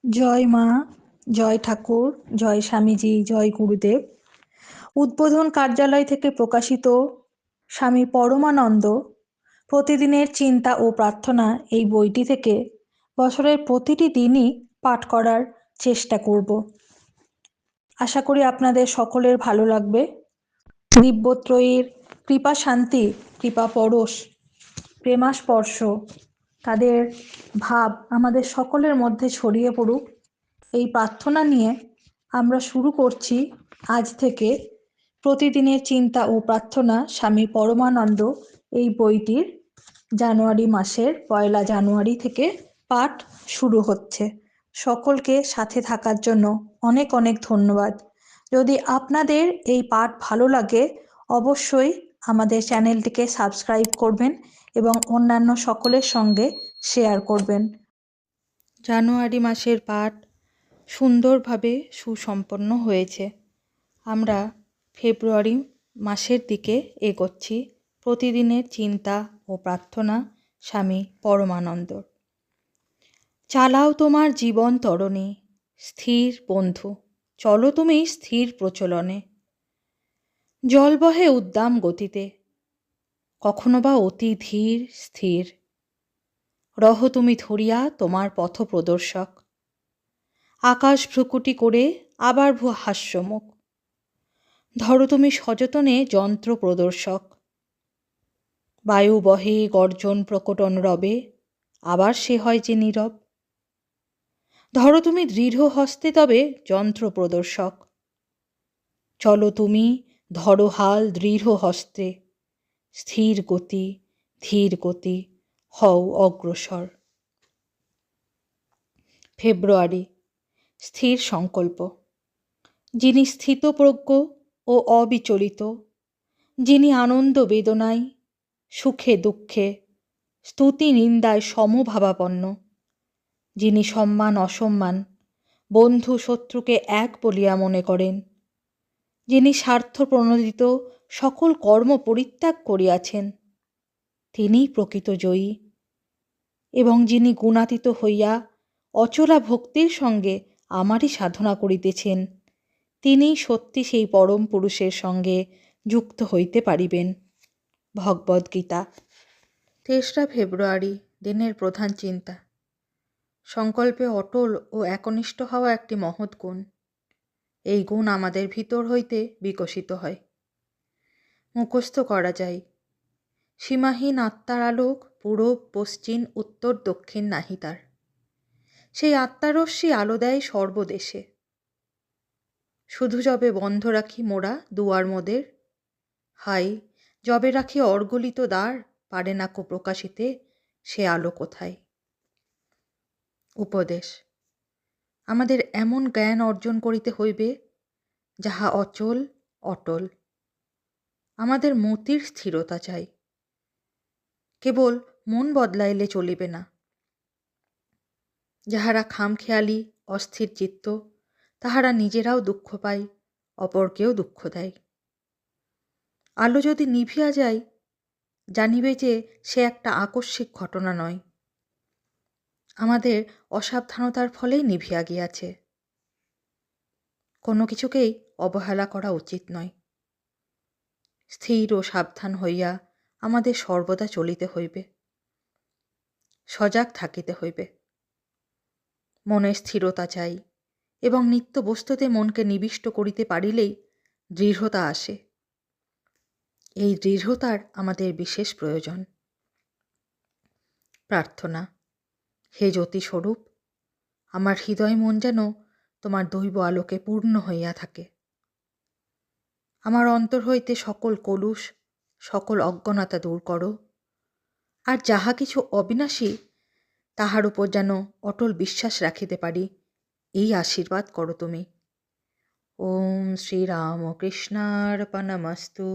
জয় মা, জয় ঠাকুর, জয় স্বামীজি, জয় গুরুদেব। উদ্বোধন কার্যালয় থেকে প্রকাশিত স্বামী পরমানন্দ প্রতিদিনের চিন্তা ও প্রার্থনা এই বইটি থেকে বছরের প্রতিটি দিনই পাঠ করার চেষ্টা করব। আশা করি আপনাদের সকলের ভালো লাগবে। দিব্যত্রয়ীর কৃপা শান্তি, কৃপা পরশ, প্রেমাস্পর্শ, তাদের ভাব আমাদের সকলের মধ্যে ছড়িয়ে পড়ুক, এই প্রার্থনা নিয়ে আমরা শুরু করছি আজ থেকে প্রতিদিনের চিন্তা ও প্রার্থনা স্বামী পরমানন্দ এই বইটির জানুয়ারি মাসের 1 জানুয়ারি থেকে পাঠ শুরু হচ্ছে। সকলকে সাথে থাকার জন্য অনেক অনেক ধন্যবাদ। যদি আপনাদের এই পাঠ ভালো লাগে অবশ্যই আমাদের চ্যানেলটিকে সাবস্ক্রাইব করবেন এবং অন্যান্য সকলের সঙ্গে শেয়ার করবেন। জানুয়ারি মাসের পাঠ সুন্দরভাবে সুসম্পন্ন হয়েছে। আমরা ফেব্রুয়ারি মাসের দিকে এগোচ্ছি প্রতিদিনের চিন্তা ও প্রার্থনা স্বামী পরমানন্দর। চালাও তোমার জীবন তরণী, স্থির বন্ধু, চলো তুমি স্থির প্রচলনে। জল বহে উদ্দাম গতিতে, কখনো বা অতি ধীর স্থির। রহ তুমি ধরিয়া তোমার পথ প্রদর্শক, আকাশ ভ্রুকুটি করে আবার হাস্যমুখ। ধরো তুমি সযতনে যন্ত্র প্রদর্শক, বায়ু বহে গর্জন প্রকটন রবে, আবার সে হয় যে নীরব। ধরো তুমি দৃঢ় হস্তে তবে যন্ত্র প্রদর্শক, চলো তুমি ধরো হাল দৃঢ় হস্তে। স্থির গতি ধীর গতি হও অগ্রসর। ফেব্রুয়ারি স্থির সংকল্প। যিনি স্থিতপ্রজ্ঞ ও অবিচলিত, যিনি আনন্দ বেদনায় সুখে দুঃখে স্তুতি নিন্দায় সমভাবাপন্ন, যিনি সম্মান অসম্মান বন্ধু শত্রুকে এক বলিয়া মনে করেন, যিনি স্বার্থপ্রণোদিত সকল কর্ম পরিত্যাগ করিয়াছেন, তিনিই প্রকৃত জয়ী। এবং যিনি গুণাতীত হইয়া অচলা ভক্তির সঙ্গে আমারই সাধনা করিতেছেন, তিনি সত্যি সেই পরম পুরুষের সঙ্গে যুক্ত হইতে পারিবেন। ভগবদ্গীতা। 23 ফেব্রুয়ারি দিনের প্রধান চিন্তা। সংকল্পে অটল ও একনিষ্ঠ হওয়া একটি মহৎ গুণ। এই গুণ আমাদের ভিতর হইতে বিকশিত হয়, মুখস্থ করা যায়। সীমাহীন আত্মার আলোক পূরব পশ্চিম উত্তর দক্ষিণ নাহি তার। সেই আত্মারশ্মি আলো দেয় সর্বদেশে। শুধু যবে বন্ধ রাখি মোরা দুয়ার মোদের, হাই যবে রাখি অর্গলিত দ্বার, পারে না কো প্রকাশিতে সে আলো কোথায়। উপদেশ। আমাদের এমন জ্ঞান অর্জন করিতে হইবে যাহা অচল অটল। আমাদের মতির স্থিরতা চাই, কেবল মন বদলাইলে চলিবে না। যাহারা খামখেয়ালি অস্থির চিত্ত, তাহারা নিজেরাও দুঃখ পায়, অপরকেও দুঃখ দেয়। আলো যদি নিভিয়া যায়, জানিবে যে সে একটা আকস্মিক ঘটনা নয়, আমাদের অসাবধানতার ফলেই নিভিয়া গিয়াছে। কোনো কিছুকেই অবহেলা করা উচিত নয়। স্থির ও সাবধান হইয়া আমাদের সর্বদা চলিতে হইবে, সজাগ থাকিতে হইবে। মনে স্থিরতা চাই এবং নিত্য বস্তুতে মনকে নিবিষ্ট করিতে পারিলেই দৃঢ়তা আসে। এই দৃঢ়তার আমাদের বিশেষ প্রয়োজন। প্রার্থনা। হে জ্যোতিস্বরূপ, আমার হৃদয় মন যেন তোমার দৈব আলোকে পূর্ণ হইয়া থাকে। আমার অন্তর হইতে সকল কলুষ সকল অজ্ঞানতা দূর করো, আর যাহা কিছু অবিনাশী তাহার উপর যেন অটল বিশ্বাস রাখিতে পারি, এই আশীর্বাদ করো তুমি। ওম শ্রীরামকৃষ্ণার্পণমস্তু।